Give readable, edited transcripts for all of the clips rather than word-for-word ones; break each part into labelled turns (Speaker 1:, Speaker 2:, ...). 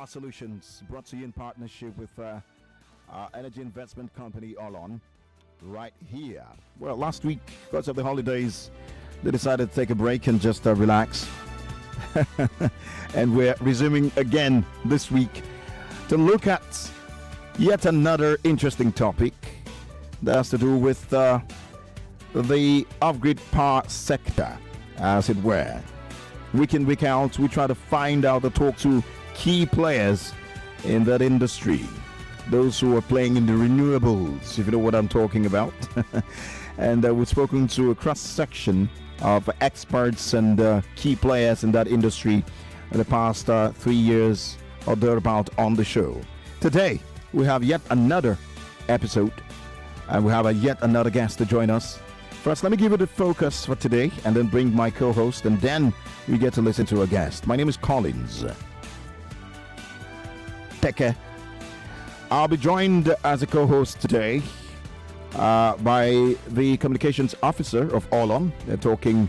Speaker 1: Solutions, brought to you in partnership with our energy investment company, Allon, right here. Well, last week, because of the holidays, they decided to take a break and just relax. And we're resuming again this week to look at yet another interesting topic that has to do with the off-grid power sector, as it were. Week in, week out, we try to find out and talk to key players in that industry, those who are playing in the renewables, if you know what I'm talking about. And we've spoken to a cross-section of experts and key players in that industry in the past 3 years or thereabout on the show. Today, we have yet another episode, and we have yet another guest to join us. First, let me give you the focus for today and then bring my co-host, and then we get to listen to a guest. My name is Collins Teke. I'll be joined as a co-host today by the communications officer of Allon. They're talking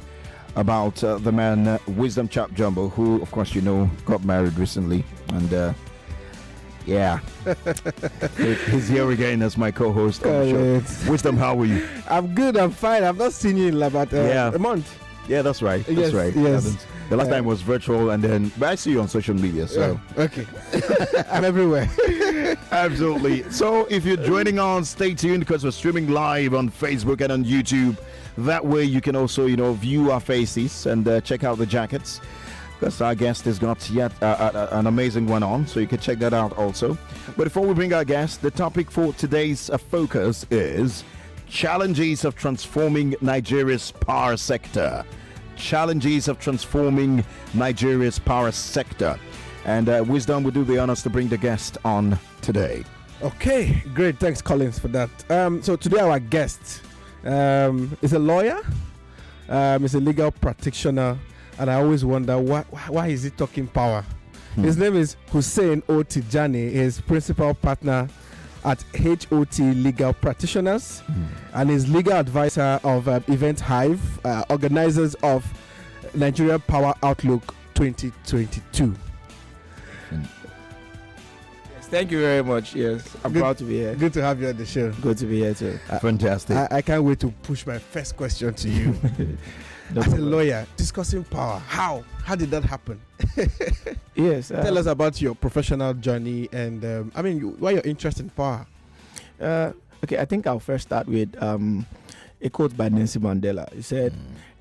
Speaker 1: about the man Wisdom Chapp-Jumbo, who, of course, you know, got married recently. And yeah, he's here again as my co-host on the show. Wisdom, how are you?
Speaker 2: I'm good, I'm fine. I've not seen you in about a month.
Speaker 1: Yeah, that's right. That's
Speaker 2: yes,
Speaker 1: right.
Speaker 2: Yes.
Speaker 1: The last time was virtual, and then but I see you on social media. So
Speaker 2: okay, I'm everywhere.
Speaker 1: Absolutely. So if you're joining on, stay tuned because we're streaming live on Facebook and on YouTube. That way you can also, view our faces and check out the jackets, because our guest has got yet an amazing one on, so you can check that out also. But before we bring our guest, the topic for today's focus is challenges of transforming Nigeria's power sector. Challenges of transforming Nigeria's power sector. And Wisdom will do the honors to bring the guest on today.
Speaker 2: Okay, great. Thanks, Collins, for that. So today our guest is a lawyer, is a legal practitioner, and I always wonder why is he talking power? His name is Hussain O. Tijani. He is principal partner at HOT Legal Practitioners and is legal advisor of Eventhive, organizers of Nigeria Power Outlook 2022.
Speaker 3: Yes, thank you very much. Yes, I'm proud to be here.
Speaker 2: Good to have you on the show.
Speaker 3: Good to be here too.
Speaker 1: Fantastic.
Speaker 2: I can't wait to push my first question to you. As a lawyer, discussing power, how did that happen?
Speaker 3: Yes.
Speaker 2: Tell us about your professional journey and why your interest in power.
Speaker 3: Okay, I think I'll first start with a quote by Nelson Mandela. He said,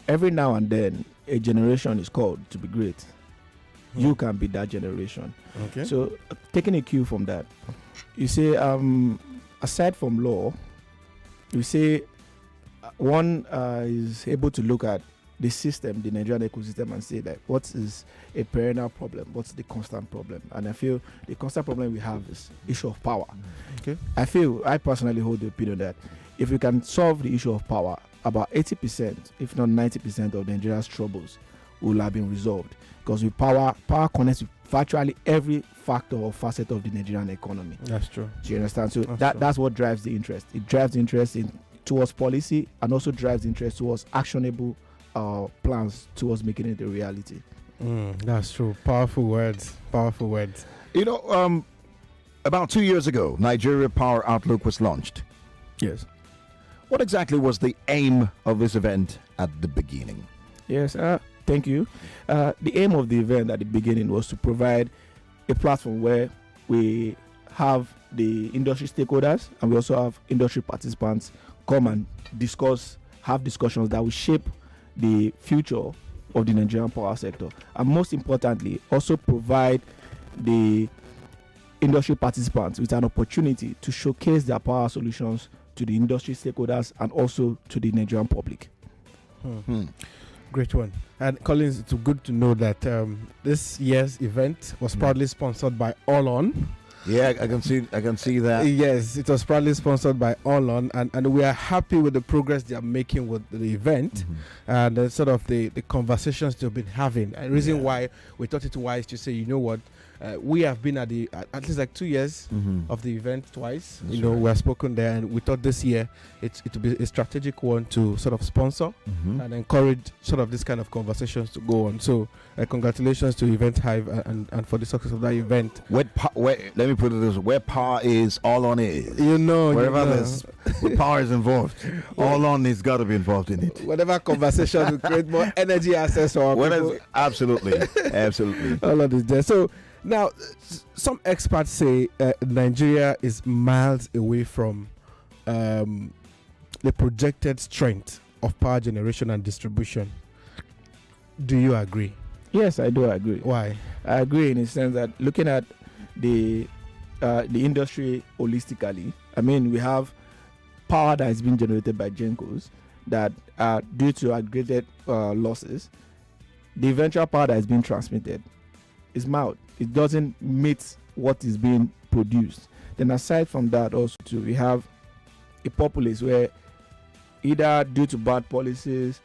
Speaker 3: every now and then a generation is called to be great. You can be that generation.
Speaker 2: Okay.
Speaker 3: So taking a cue from that, you say, aside from law, you say one is able to look at the system, the Nigerian ecosystem, and say that what is a perennial problem, what's the constant problem. And I feel the constant problem we have is issue of power.
Speaker 2: Okay.
Speaker 3: I personally hold the opinion that if we can solve the issue of power, about 80%, if not 90% of Nigeria's troubles will have been resolved. Because with power connects with virtually every factor or facet of the Nigerian economy.
Speaker 2: That's true.
Speaker 3: Do you understand? So that's what drives the interest. It drives the interest towards policy, and also drives the interest towards actionable plans towards making it a reality.
Speaker 2: That's true. Powerful words.
Speaker 1: About 2 years ago, Nigeria Power Outlook was launched.
Speaker 3: Yes.
Speaker 1: What exactly was the aim of this event at the beginning?
Speaker 3: Yes, thank you. The aim of the event at the beginning was to provide a platform where we have the industry stakeholders and we also have industry participants come and have discussions that will shape the future of the Nigerian power sector, and most importantly also provide the industry participants with an opportunity to showcase their power solutions to the industry stakeholders and also to the Nigerian public.
Speaker 2: Great one. And Collins, it's good to know that this year's event was proudly sponsored by Allon.
Speaker 1: Yeah, I can see that.
Speaker 2: Yes, it was proudly sponsored by Allon, and we are happy with the progress they are making with the event and sort of the conversations they've been having. And the reason why we thought it wise to say, you know what, We have been at at least like 2 years of the event twice.
Speaker 1: That's
Speaker 2: We have spoken there, and we thought this year it will be a strategic one to sort of sponsor and encourage sort of this kind of conversations to go on. So congratulations to Eventhive and for the success of that event.
Speaker 1: Let me put it this way: where power is, all on is.
Speaker 2: Wherever
Speaker 1: there's power is involved, all on is got to be involved in it.
Speaker 2: Whatever conversation will create more energy access for our people.
Speaker 1: Absolutely.
Speaker 2: All of this there. So now, some experts say Nigeria is miles away from the projected strength of power generation and distribution. Do you agree?
Speaker 3: Yes, I do agree.
Speaker 2: Why?
Speaker 3: I agree in the sense that looking at the industry holistically, I mean, we have power that is being generated by GENCOs that are due to aggregated losses. The eventual power that is being transmitted is mild. It doesn't meet what is being produced. Then aside from that also too, we have a populace where either due to bad policies,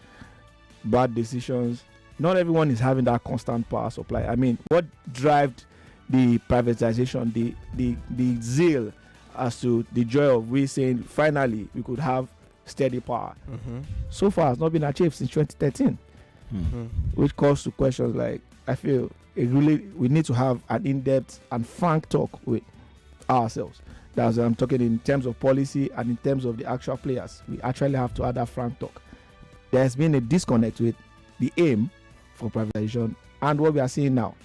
Speaker 3: bad decisions, not everyone is having that constant power supply. I mean, what drives the privatization, the zeal as to the joy of we saying finally we could have steady power, so far has not been achieved since 2013. Which calls to questions like, I feel we need to have an in-depth and frank talk with ourselves. That's I'm talking in terms of policy and in terms of the actual players. We actually have to have that frank talk. There's been a disconnect with the aim for privatization and what we are seeing now.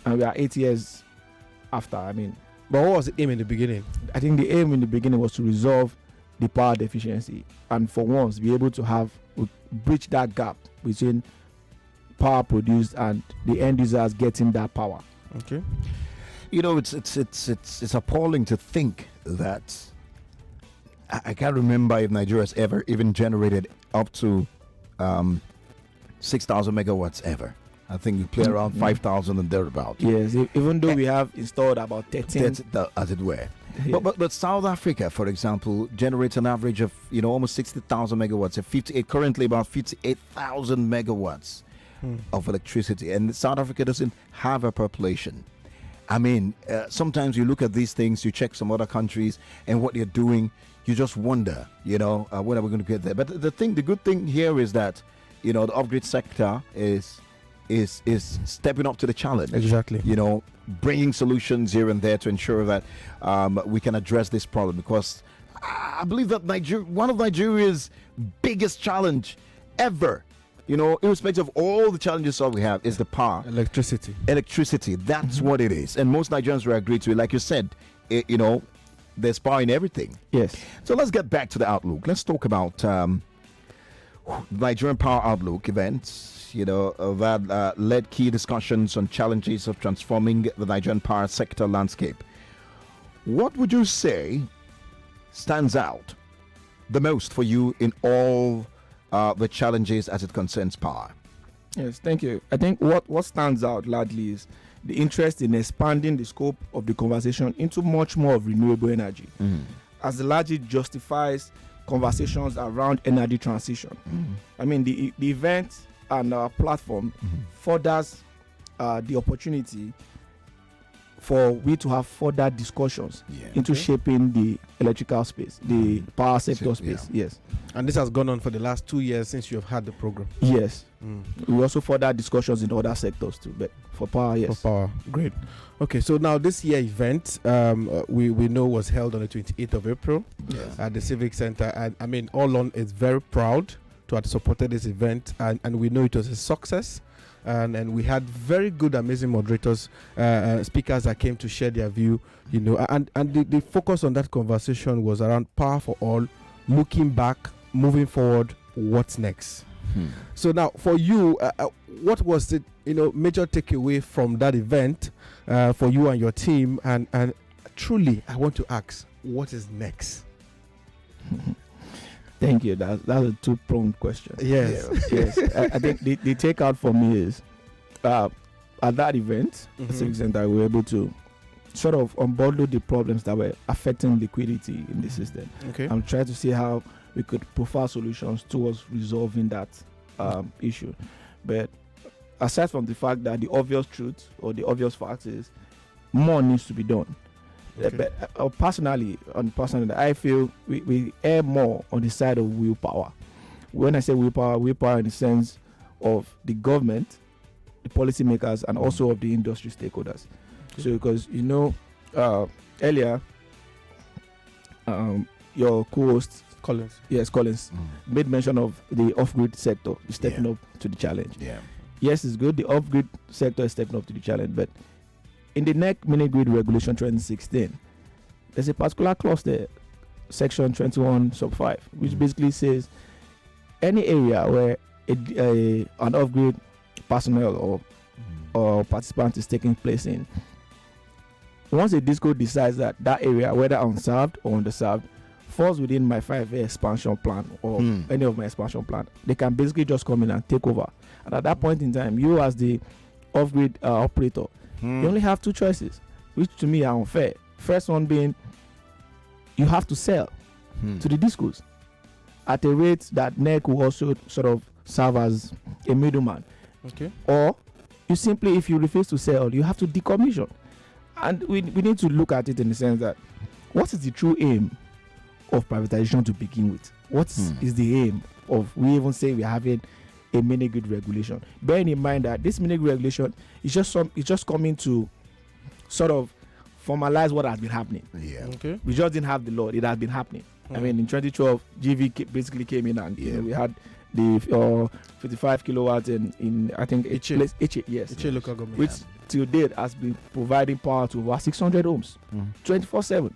Speaker 3: And we are 8 years after. I mean,
Speaker 2: but what was the aim in the beginning?
Speaker 3: I think the aim in the beginning was to resolve the power deficiency and for once be able to bridge that gap between power produced and the end users getting that power.
Speaker 2: Okay.
Speaker 1: It's appalling to think that I can't remember if Nigeria has ever even generated up to 6,000 megawatts ever. I think we play around 5,000 and thereabout.
Speaker 3: Yes, even though we have installed about 13.
Speaker 1: As it were.
Speaker 3: Yeah.
Speaker 1: But South Africa, for example, generates an average of almost 60,000 megawatts. Currently about 58,000 megawatts of electricity, and South Africa doesn't have a population. I mean, sometimes you look at these things, you check some other countries and what they're doing, you just wonder, when are we going to get there? But the good thing here is that, the off-grid sector is stepping up to the challenge.
Speaker 2: Exactly.
Speaker 1: Bringing solutions here and there to ensure that we can address this problem, because I believe that one of Nigeria's biggest challenge ever, irrespective of all the challenges that we have, is the power.
Speaker 2: Electricity.
Speaker 1: That's what it is. And most Nigerians will agree to it. Like you said, there's power in everything.
Speaker 3: Yes.
Speaker 1: So let's get back to the outlook. Let's talk about Nigerian Power Outlook events, that led key discussions on challenges of transforming the Nigerian power sector landscape. What would you say stands out the most for you in all the challenges as it concerns power?
Speaker 3: Yes, thank you. I think what stands out largely is the interest in expanding the scope of the conversation into much more of renewable energy, as it largely justifies conversations around energy transition. I mean, the event and our platform furthers the opportunity for we to have further discussions into shaping the electrical space, the power sector space. Yes.
Speaker 2: And this has gone on for the last 2 years since you have had the program.
Speaker 3: Yes. We also further discussions in other sectors too, but for power, yes.
Speaker 2: For power, great. Okay, so now this year event, we know was held on the 28th of April at the Civic Center. And I mean, All On is very proud to have supported this event, and we know it was a success. And we had very good, amazing moderators, speakers that came to share their view, and the focus on that conversation was around power for all, looking back, moving forward, what's next. So now for you, what was the major takeaway from that event for you and your team? And truly, I want to ask, what is next?
Speaker 3: Thank you. That's a two-pronged question.
Speaker 2: Yes.
Speaker 3: Yes. I think the takeout for me is at that event, Civic Center, we were able to sort of unbundle the problems that were affecting liquidity in the system.
Speaker 2: Okay.
Speaker 3: I'm trying to see how we could profile solutions towards resolving that issue. But aside from the fact that the obvious truth or the obvious fact is more needs to be done.
Speaker 2: Okay.
Speaker 3: But personally, I feel we err more on the side of willpower. When I say willpower in the sense of the government, the policymakers, and also of the industry stakeholders.
Speaker 2: Okay.
Speaker 3: So because earlier, your co-host Collins made mention of the off-grid sector is stepping up to the challenge.
Speaker 1: Yeah.
Speaker 3: Yes, it's good. The off-grid sector is stepping up to the challenge, but in the NEC mini-grid regulation 2016, there's a particular clause there, section 21 sub 5, which basically says any area where an off-grid personnel or participant is taking place in, once a disco decides that area, whether unserved or underserved, falls within my 5-year expansion plan or any of my expansion plan, they can basically just come in and take over. And at that point in time, you as the off-grid operator, you only have two choices, which to me are unfair. First one being, you have to sell to the discos at a rate that NEC will also sort of serve as a middleman.
Speaker 2: Okay.
Speaker 3: Or you simply, if you refuse to sell, you have to decommission. And we need to look at it in the sense that what is the true aim of privatization to begin with? What is the aim of, we even say we're having a mini-grid regulation? Bearing in mind that this mini-grid regulation is just coming to sort of formalize what has been happening.
Speaker 1: Yeah.
Speaker 2: Okay.
Speaker 3: We just didn't have the law. It has been happening. I mean, in 2012, GV basically came in and we had the 55 kilowatts in I think Eche, yes,
Speaker 2: Eche local government,
Speaker 3: which till date has been providing power to over 600 homes, 24/7.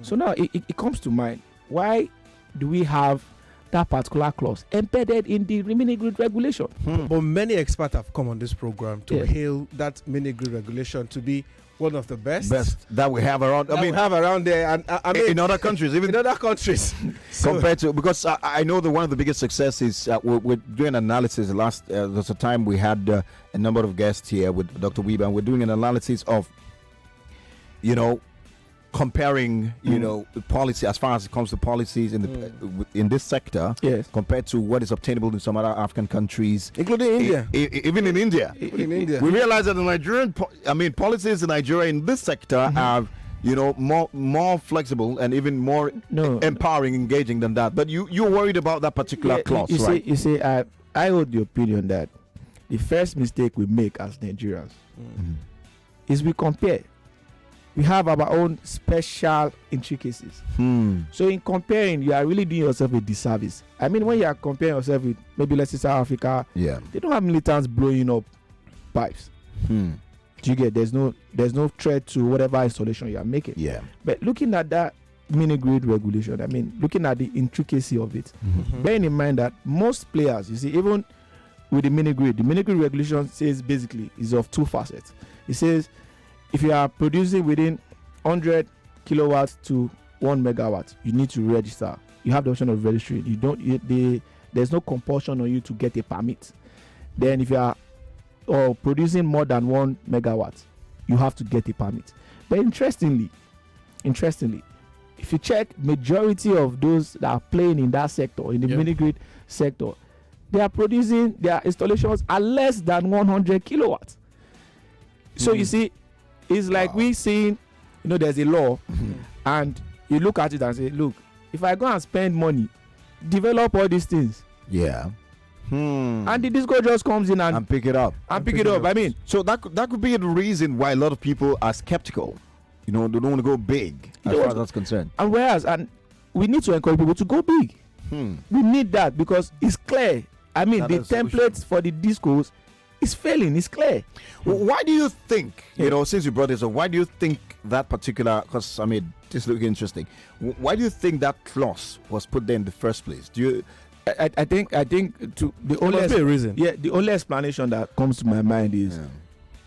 Speaker 3: So now it comes to mind, why do we have that particular clause embedded in the mini-grid regulation?
Speaker 2: But many experts have come on this program to hail that mini-grid regulation to be one of the best
Speaker 1: that we have around. I mean,
Speaker 2: have around there, and I mean,
Speaker 1: in other countries, even
Speaker 2: in other countries,
Speaker 1: compared to, because I know that one of the biggest successes, we're doing analysis. There's a time we had a number of guests here with Dr. Weber, and we're doing an analysis of, comparing, the policy as far as it comes to policies in this sector, compared to what is obtainable in some other African countries,
Speaker 2: including India,
Speaker 1: even in India. We realize that the Nigerian, policies in Nigeria in this sector are, more flexible and even more empowering, engaging than that. But you're worried about that particular clause, right?
Speaker 3: You see, I hold the opinion that the first mistake we make as Nigerians is we compare. We have our own special intricacies. So in comparing, you are really doing yourself a disservice. I mean, when you are comparing yourself with maybe, let's say, South Africa, they don't have militants blowing up pipes. Do you get? There's no threat to whatever installation you are making. But looking at that mini-grid regulation, I mean, looking at the intricacy of it, bearing in mind that most players, you see, even with the mini-grid regulation says basically is of two facets. It says, if you are producing within 100 kilowatts to 1 megawatt, you need to register. You have the option of registering. There's no compulsion on you to get a permit. Then if you are producing more than 1 megawatt, you have to get a permit. But interestingly, if you check, majority of those that are playing in that sector, in the mini-grid sector, their installations are less than 100 kilowatts. So you see, it's like we seeing, there's a law, and you look at it and say, look, if I go and spend money, develop all these things, and the disco just comes in and
Speaker 1: pick it up.
Speaker 3: I mean,
Speaker 1: so that could be the reason why a lot of people are skeptical. They don't want to go big as far as that's concerned.
Speaker 3: And we need to encourage people to go big. We need that because it's clear. I mean, the templates for the discos is failing. It's clear.
Speaker 1: Well, why do you think, since you brought this up, why do you think that particular, because I mean, this looks interesting, why do you think that clause was put there in the first place? Do you?
Speaker 3: I think to the only
Speaker 2: reason.
Speaker 3: Yeah, the only explanation that comes to my mind is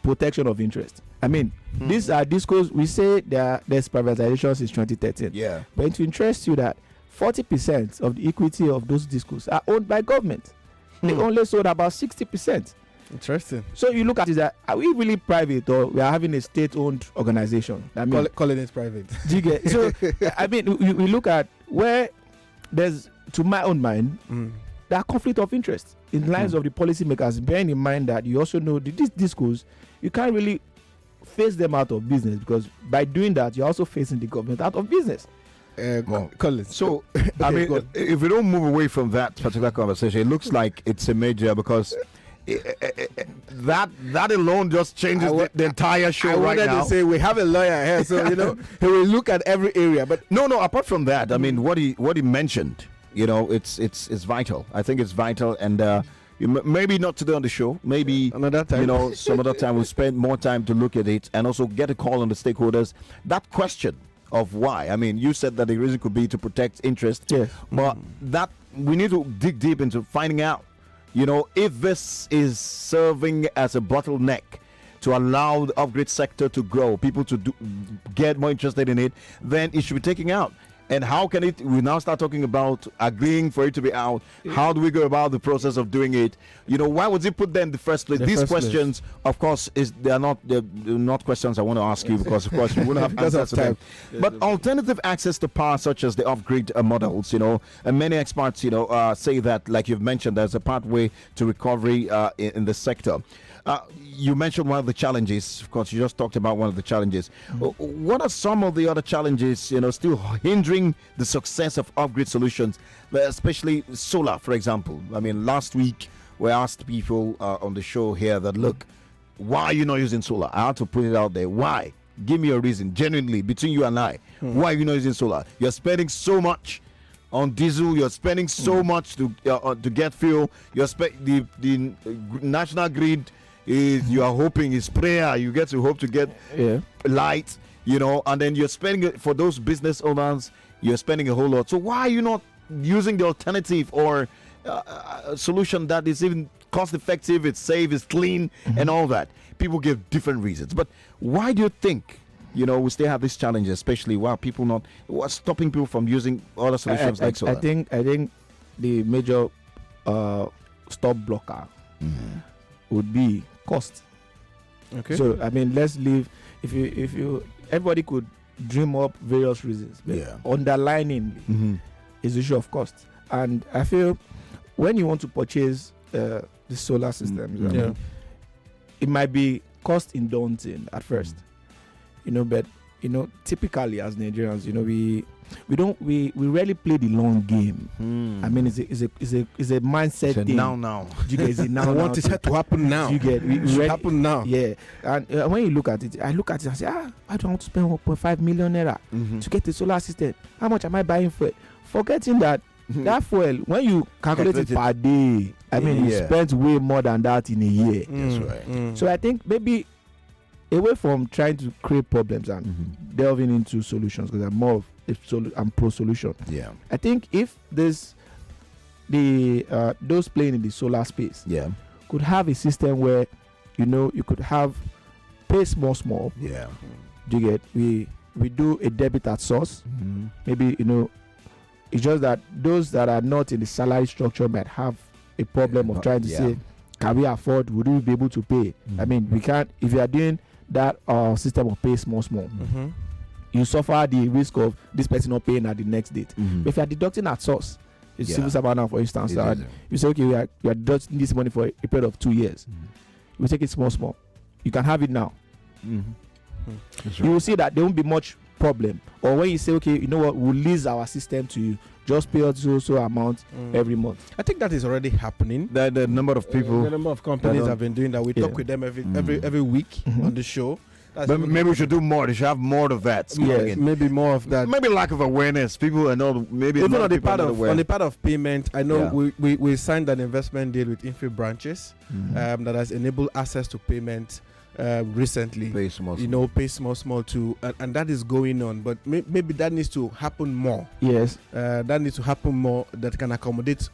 Speaker 3: protection of interest. I mean, these are discos. We say there's privatization since 2013.
Speaker 1: Yeah.
Speaker 3: But to interest you that 40% of the equity of those discos are owned by government. They only sold about 60%.
Speaker 2: Interesting.
Speaker 3: So you look at it that, are we really private or we are having a state-owned organization? I mean,
Speaker 2: calling it private.
Speaker 3: Do you get? So I mean, we look at where there's, to my own mind, there are conflict of interest in lines of the policymakers, bearing in mind that you also know that these discos, you can't really face them out of business, because by doing that, you're also facing the government out of business.
Speaker 2: Collins.
Speaker 1: So, I mean, if we don't move away from that particular conversation, it looks like it's a major, because that alone just changes the entire show right now.
Speaker 2: I wanted to say we have a lawyer here, so he will look at every area. But
Speaker 1: no. Apart from that, I mean, what he mentioned, it's vital. I think it's vital, and maybe not today on the show. Maybe
Speaker 2: another time.
Speaker 1: Some other time we'll spend more time to look at it, and also get a call on the stakeholders. That question of why. I mean, you said that the reason could be to protect interest.
Speaker 3: Yes.
Speaker 1: But that we need to dig deep into finding out, if this is serving as a bottleneck to allow the off-grid sector to grow, people to get more interested in it, then it should be taken out. And how can we now start talking about agreeing for it to be out? How do we go about the process of doing it? Why was it put there in the first place? These questions, of course, they're not questions I want to ask you, because, of course, we wouldn't have answers to them. But alternative access to power, such as the off-grid models, and many experts, say that, like you've mentioned, there's a pathway to recovery in the sector. You mentioned one of the challenges. Of course, you just talked about one of the challenges. What are some of the other challenges, still hindering the success of off-grid solutions, especially solar, for example? I mean, last week we asked people on the show here that, look, why are you not using solar? I had to put it out there. Why? Give me a reason, genuinely, between you and I. Why are you not using solar? You're spending so much on diesel, you're spending so much to get fuel. The national grid you are hoping is prayer. You get to hope to get light, and then you're spending it for those business owners. You're spending a whole lot. So why are you not using the alternative or a solution that is even cost effective, it's safe, it's clean, and all that? People give different reasons. But why do you think we still have this challenge, especially what's stopping people from using other solutions like solar?
Speaker 3: I think the major stop blocker would be cost.
Speaker 2: Okay.
Speaker 3: So I mean, let's leave. If you everybody could dream up various reasons. Underlining is the issue of cost. And I feel when you want to purchase the solar systems, it might be cost daunting at first. But typically as Nigerians, we rarely play the long game. I mean, it's a mindset thing.
Speaker 1: Now.
Speaker 3: You get it now.
Speaker 2: I want it to happen now.
Speaker 3: You get it
Speaker 2: should happen now.
Speaker 3: Yeah, and when you look at it, I say, I don't want to spend 1.5 million naira to get a solar system. How much am I buying for it? Forgetting that that fuel, when you calculate it per day, I mean, you spend way more than that in a year.
Speaker 1: That's right.
Speaker 3: So I think maybe away from trying to create problems and delving into solutions, because I'm more of I'm pro solution.
Speaker 1: Yeah,
Speaker 3: I think if those playing in the solar space could have a system where you could have pay small.
Speaker 1: Yeah,
Speaker 3: do you get? We do a debit at source. Maybe it's just that those that are not in the salary structure might have a problem of trying to say, can we afford? Would we be able to pay? I mean, we can't. If you are doing that system of pay small, you suffer the risk of this person not paying at the next date. But if you are deducting at source, it's civil servant now, for instance, you say, okay, you are deducting this money for a period of 2 years. We take it small. You can have it now. You will see that there won't be much problem. Or when you say, okay, you know what, we'll lease our system to you, just pay us so amount every month.
Speaker 2: I think that is already happening.
Speaker 1: The number of people,
Speaker 2: the number of companies have been doing that. We talk with them every week on the show. But
Speaker 1: maybe we should do more. They should have more of that.
Speaker 2: Maybe more of that.
Speaker 1: Maybe lack of awareness. People are not. Maybe
Speaker 2: even on the part of payment. I know we signed an investment deal with Infi branches that has enabled access to payment recently.
Speaker 1: Pay small.
Speaker 2: Pay small too, and that is going on. But maybe that needs to happen more.
Speaker 3: Yes,
Speaker 2: that needs to happen more. That can accommodate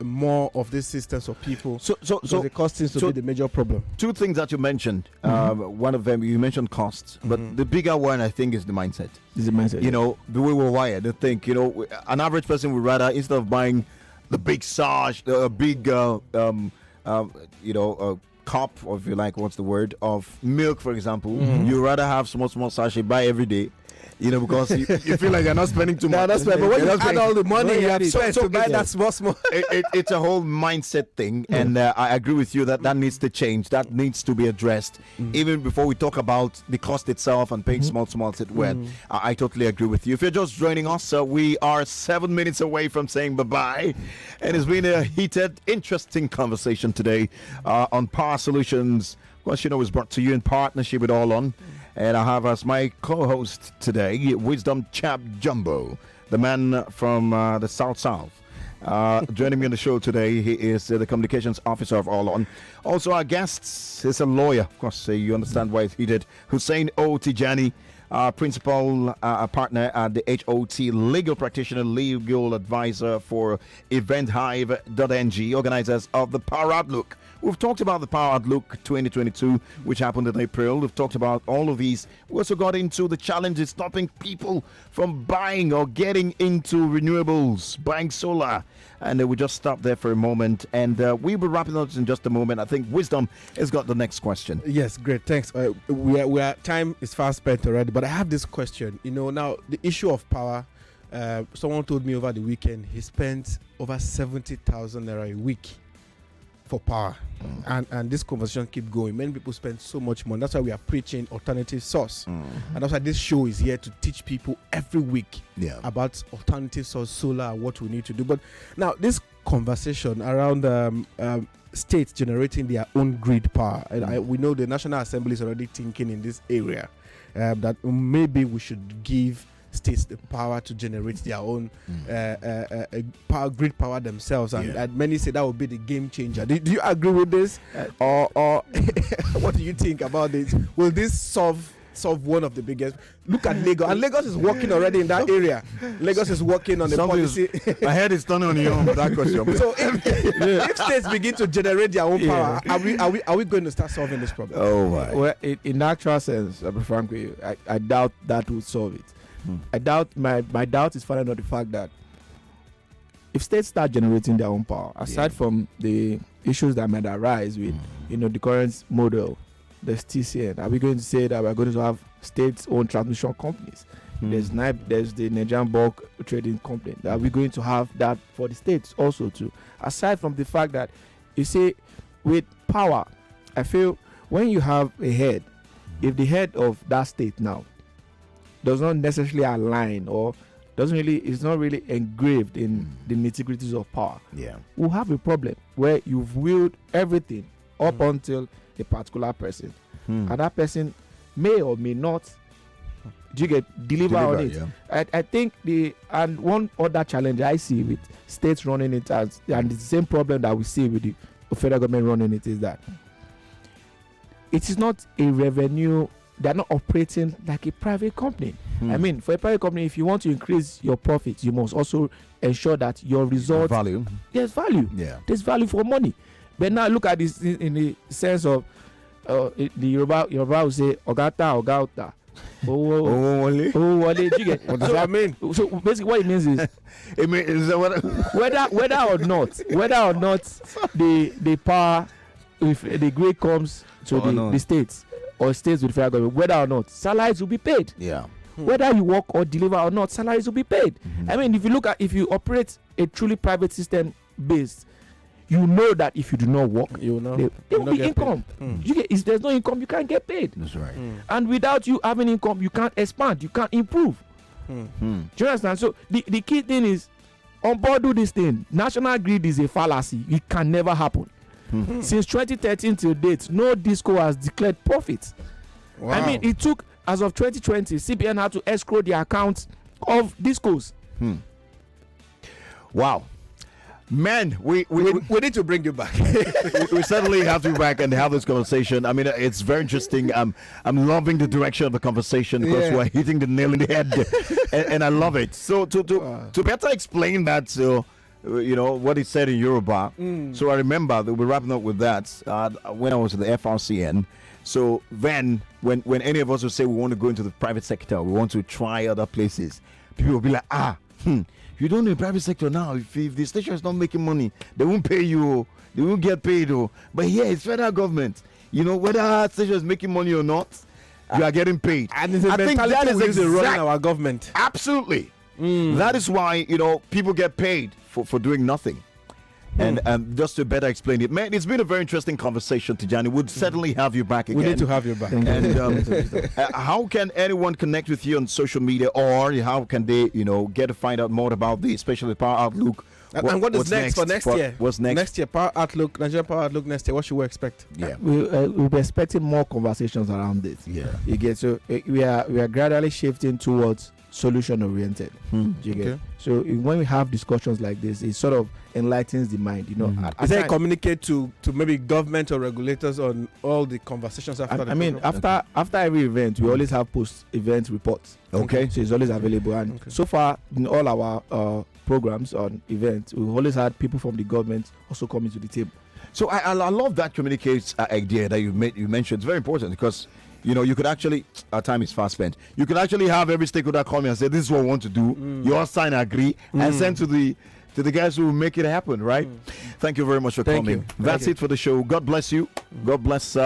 Speaker 2: more of these systems of people. So the cost seems to be the major problem.
Speaker 1: Two things that you mentioned. One of them you mentioned costs, but the bigger one I think is the mindset. The way we're wired. They think an average person would rather, instead of buying the big Sarge, a big cup, or if you like, what's the word, of milk, for example, you rather have small sachet, buy every day, You know, because you feel like you're not spending too much.
Speaker 2: That's right. But when you add all the money you have
Speaker 3: So-
Speaker 2: spent to buy that small.
Speaker 1: It's a whole mindset thing, and I agree with you that needs to change. That needs to be addressed, even before we talk about the cost itself and paying small it well. I totally agree with you. If you're just joining us, we are 7 minutes away from saying bye-bye, and it's been a heated, interesting conversation today on Power Solutions. Of course, it's brought to you in partnership with All On. And I have as my co-host today, Wisdom Chapp-Jumbo, the man from the South. Joining me on the show today, he is the communications officer of All On. Also, our guest is a lawyer. Of course, you understand why he did. Hussain Tijani, principal partner at the HOT, legal practitioner, legal advisor for Eventhive.ng, organizers of the Power Outlook. We've talked about the Power Outlook 2022, which happened in April. We've talked about all of these. We also got into the challenges stopping people from buying or getting into renewables, buying solar. And we just stopped there for a moment. And we'll be wrapping up in just a moment. I think Wisdom has got the next question.
Speaker 2: Yes, great. Thanks. We are time is fast spent already, but I have this question. Now the issue of power. Someone told me over the weekend he spent over 70,000 naira a week for power, and this conversation keep going. Many people spend so much money. That's why we are preaching alternative source, and that's why this show is here to teach people every week about alternative source solar and what we need to do. But now this conversation around states generating their own grid power, and we know the National Assembly is already thinking in this area that maybe we should give states the power to generate their own grid power themselves, and many say that would be the game changer. Do you agree with this, or what do you think about this? Will this solve one of the biggest? Look at Lagos, and Lagos is working already in that area. Lagos is working on the policy.
Speaker 1: My head is turning on you on that question.
Speaker 2: So if states begin to generate their own power, are we going to start solving this problem?
Speaker 1: Oh my.
Speaker 3: Well, in actual sense, I'll be frank with you, I doubt that will solve it. I doubt, my doubt is founded on the fact that if states start generating their own power, aside from the issues that might arise with the current model, there's TCN. Are we going to say that we're going to have states-owned transmission companies? There's the Nigerian Bulk Trading Company. Are we going to have that for the states also too? Aside from the fact that, you see, with power, I feel when you have a head, if the head of that state now does not necessarily align or is not really engraved in the nitty-gritties of power, we'll have a problem where you've willed everything up until a particular person, and that person may or may not deliver on it. I think and one other challenge I see with states running it and it's the same problem that we see with the federal government running it, is that it is not a revenue. They're not operating like a private company. I mean, for a private company, if you want to increase your profits, you must also ensure that your results there's value. There's value for money. But now look at this in the sense of the Yoruba will say Ogata. What
Speaker 2: does that mean?
Speaker 3: So basically what it means is whether or not the power, if the grid comes to the states or states with federal government, whether or not salaries will be paid. Whether you work or deliver or not, salaries will be paid. I mean, if you operate a truly private system based, you know that if you do not work, there will be income. If there's no income, you can't get paid.
Speaker 1: That's right.
Speaker 3: And without you having income, you can't expand, you can't improve. Do you understand? So the key thing is, on board do this thing. National grid is a fallacy. It can never happen. Since 2013 till date, no disco has declared profits. Wow. I mean, it took, as of 2020, CBN had to escrow the accounts of discos.
Speaker 1: Wow. Man, we
Speaker 2: need to bring you back.
Speaker 1: we certainly have to be back and have this conversation. I mean, it's very interesting. I'm loving the direction of the conversation because we're hitting the nail in the head, and I love it. So to better explain that, so what he said in Yoruba. So I remember that we're wrapping up with that when I was at the FRCN. So then, when any of us would say we want to go into the private sector, we want to try other places, people will be like, you don't know the private sector now. If the station is not making money, they won't pay you. They won't get paid. But here, it's federal government. Whether our station is making money or not, you are getting paid.
Speaker 2: And it's a
Speaker 1: I think that is
Speaker 2: exactly running
Speaker 1: exact-
Speaker 2: our government.
Speaker 1: Absolutely. That is why, people get paid for doing nothing. And just to better explain it, man, it's been a very interesting conversation, Tijani. We'll certainly have you back again.
Speaker 2: We need to have you back.
Speaker 1: And how can anyone connect with you on social media, or how can they, get to find out more about the especially Power Outlook?
Speaker 2: And what is
Speaker 1: what's
Speaker 2: next for next year?
Speaker 1: What's next?
Speaker 2: Next year, Power Outlook, Nigeria Power Outlook next year. What should we expect?
Speaker 1: Yeah.
Speaker 3: We'll be expecting more conversations around this.
Speaker 1: Yeah.
Speaker 3: You get so we are gradually shifting towards solution oriented. You get
Speaker 2: Okay.
Speaker 3: so when we have discussions like this, it sort of enlightens the mind.
Speaker 2: Is there a communicate to maybe government or regulators on all the conversations after the program?
Speaker 3: after every event, we always have post-event reports.
Speaker 1: Okay.
Speaker 3: So it's always available. And so far, in all our programs on events, we've always had people from the government also coming to the table.
Speaker 1: So I love that communicates idea that you mentioned. It's very important because you could actually, our time is fast spent. You could actually have every stakeholder come and say, this is what we want to do. You all sign, agree, and send to the guys who will make it happen, right? Thank you very much for coming. That's it for the show. God bless you. God bless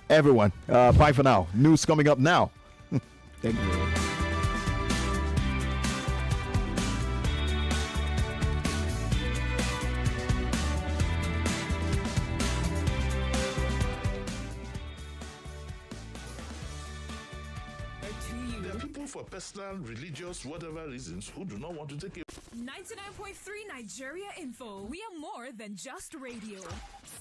Speaker 1: everyone. Bye for now. News coming up now.
Speaker 3: Thank you.
Speaker 4: For personal, religious, whatever reasons, who do not want to take it.
Speaker 5: 99.3 Nigeria Info. We are more than just radio.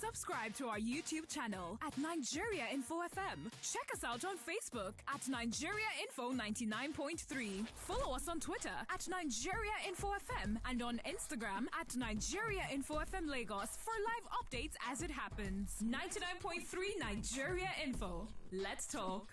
Speaker 5: Subscribe to our YouTube channel at Nigeria Info FM. Check us out on Facebook at Nigeria Info 99.3. Follow us on Twitter at Nigeria Info FM and on Instagram at Nigeria Info FM Lagos for live updates as it happens. 99.3 Nigeria Info. Let's talk.